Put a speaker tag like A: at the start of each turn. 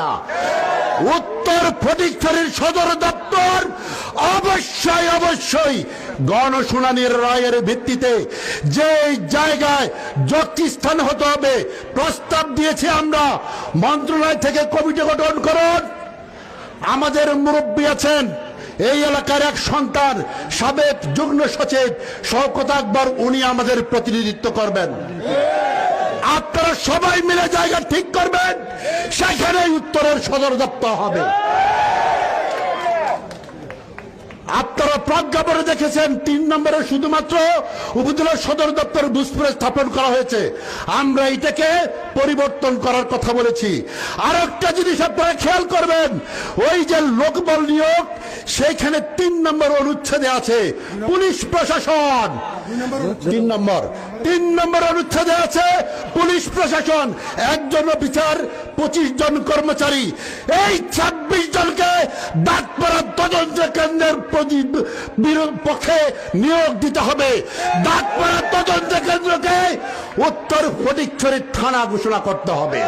A: না। উত্তর ফটিকছড়ির সদর দপ্তর অবশ্যই অবশ্যই গণশুনানির রায়ের ভিত্তিতে যে জায়গায় যুক্তিস্থান হতে হবে প্রস্তাব দিয়েছি আমরা। মন্ত্রণালয় থেকে কমিটি গঠন করুন। আমাদের মুরব্বী আছেন এই এলাকার এক সন্তান সাবেক যুগ্ম সচিব শওকত আকবর, উনি আমাদের প্রতিনিধিত্ব করবেন। আপনারা সবাই মিলে জায়গা ঠিক করবেন, সেখানে উত্তরের সদর দপ্তর হবে। আপনারা প্রজ্ঞাপনে দেখেছেন 3 নম্বরে শুধুমাত্র উপজেলা সদর দপ্তর বুসপুরে স্থাপন করা হয়েছে। আমরা এটাকে পরিবর্তন করার কথা বলেছি। আর একটা জিনিস আপনারা খেয়াল করবেন, ওই যে লোকবল নিয়োগ সেইখানে 3 নম্বর অনুচ্ছেদে আছে পুলিশ প্রশাসন। 3 নম্বর অনুচ্ছেদে আছে পুলিশ প্রশাসন, একজন অফিসার 25 জন কর্মচারী। এই 26 জনকে দাঁতপাড়া তদন্ত কেন্দ্রের পক্ষে নিয়োগ দিতে হবে। দাঁতপাড়া তদন্ত কেন্দ্রকে উত্তর ফটিকছড়ি থানা ঘোষণা করতে হবে।